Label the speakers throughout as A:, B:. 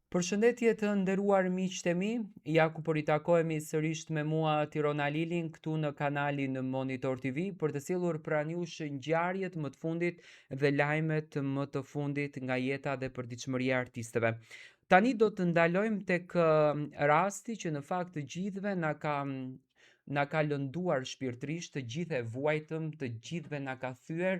A: Përshëndetje të nderuar miqtë e mi, ja ku po ritakohemi sërish me mua Tirona Lilin këtu në kanalin Monitor TV për të sjellur pranë jush ngjarjet më të fundit dhe lajmet më të fundit nga jeta dhe përditshmëria e artistëve. Tani do të ndalojmë tek rasti që në fakt të gjithëve na ka lënduar shpirtërisht, të gjithë e vuajtëm, të gjithëve na ka thyer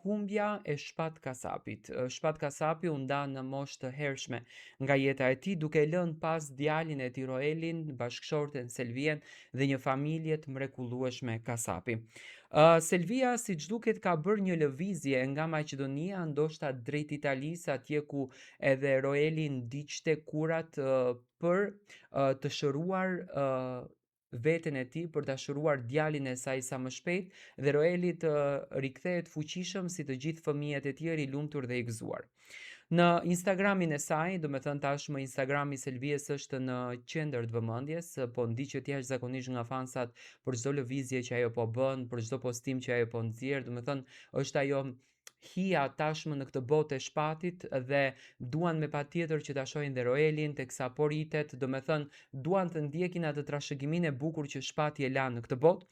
A: humbja e Shpat Kasapit. Shpat Kasapi u nda në moshë të hershme nga jeta e tij, duke lënë pas djalin e tij Roelin, bashkëshorten Selvien dhe një familje të mrekullueshme Kasapi. Selvia siç duket ka bërë një lëvizje nga Maqedonia ndoshta drejt Italisë, atje ku edhe Roeli ndiqte kurat për të shëruar veten e tij, për ta shëruar djalin e saj sa më shpejt dhe Roeli të rikthehet fuqishëm si të gjithë fëmijët e tjerë, i lumtur dhe i gëzuar. Në Instagramin e saj, do me thënë tashmë Instagrami i Selvies është në qendër të vëmendjes, po ndiqet jashtëzakonisht nga fansat për çdo lëvizje që ajo po bën, për çdo postim që ajo po nxjerr, do me thënë është ajo hija tashmë në këtë botë e Shpatit dhe duan me patjetër që ta shohin dhe Roelin teksa po rritet, do me thënë duan të ndjekin atë trashëgiminë e bukur që Shpati e la në këtë botë.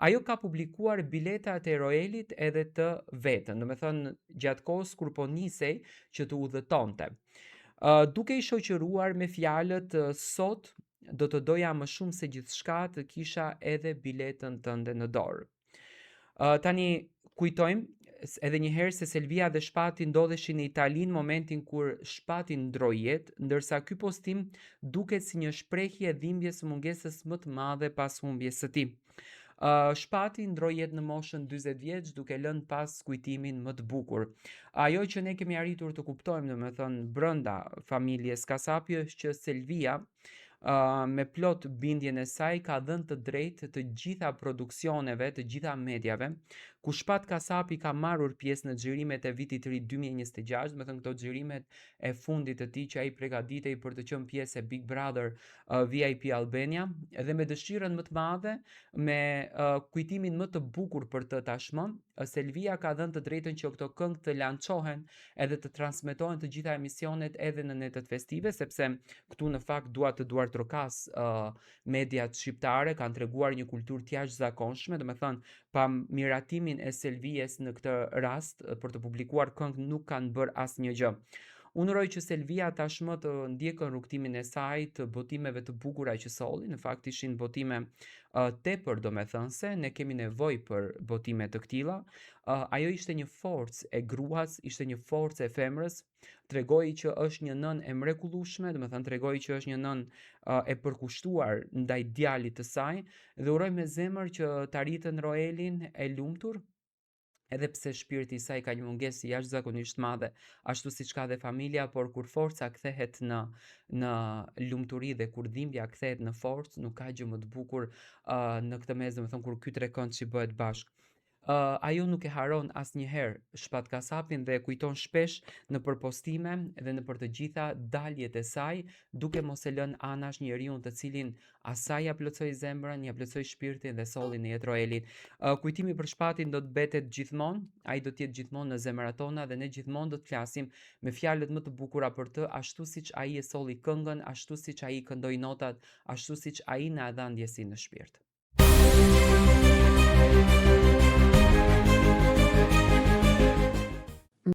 A: Ajo ka publikuar biletat e Roelit edhe të vetën, do me thënë gjatë kohës kur po nisej që të udhëtonte. Duke i shoqëruar me fjalët sot do të doja më shumë se gjithçka të kisha edhe biletën tënde në dorë. Tani kujtojmë edhe një herë se Selvia dhe Shpati ndodheshin në Itali në momentin kur Shpati ndroi jetë, ndërsa ky postim duket si një shprehje e dhimbjes së mungesës më të madhe pas humbjes së tij. Shpati ndroi jetë në moshën 40 vjeç duke lënë pas kujtimin më të bukur. Ajo që ne kemi arritur të kuptojmë, domethënë brenda familjes Kasapi, është që Selvia me plot bindjen e saj ka dhënë të drejtë të gjitha produksioneve, të gjitha mediave, ku Shpat Kasapi ka marrur pjesë në xhirimet e vitit të ri 2026, do të thënë këto xhirimet e fundit të tij që ai përgatitej për të qenë pjesë e Big Brother VIP Albania, dhe me dëshirën më të madhe, me kujtimin më të bukur për të tashmë, Selvia ka dhënë të drejtën që këto këngë të lançohen edhe të transmetohen të gjitha emisionet edhe në netët festive, sepse këtu në fakt dua të duar trokas mediat shqiptare kanë treguar një kulturë të jashtëzakonshme, domethënë pa miratimin e Selvies në këtë rast për të publikuar këngë nuk kanë bërë asnjë gjë. Unë uroj që Selvia tashmë të ndjekën rrugtimin e saj të botimeve të bukura që solli, në fakt ishin botime tepër domethënëse, ne kemi nevojë për botime të këtilla. Ajo ishte një forcë e gruas, ishte një forcë e femrës, tregoi që është një nënë e mrekullueshme, domethënë tregoi që është një nënë e përkushtuar ndaj djalit të saj dhe uroj me zemër që ta rritën Roelin e lumtur, edhe pse shpirti i saj ka një mungesë jashtëzakonisht madhe, ashtu siç ka dhe familja, por kur forca kthehet në lumturi dhe kur dhimbja kthehet në forcë, nuk ka gjë më të bukur në këtë mes, domethënë kur ky trekëndshi bëhet bashkë. Ajo nuk e haron asnjëherë Shpat Kasapin dhe e kujton shpesh në përpostime dhe në për të gjitha daljet e saj, duke mos e lënë anash njeriun të cilin asaj ja plotësoi zemrën, ja plotësoi shpirtin dhe solli në jetë Roelin. Kujtimi për Shpatin do të betet gjithmonë, ai do të jetë gjithmonë në zemrat tona dhe ne gjithmonë do të flasim me fjalët më të bukura për të, ashtu siç ai e solli këngën, ashtu siç ai këndoi notat, ashtu siç ai na dha ndjesi në shpirt.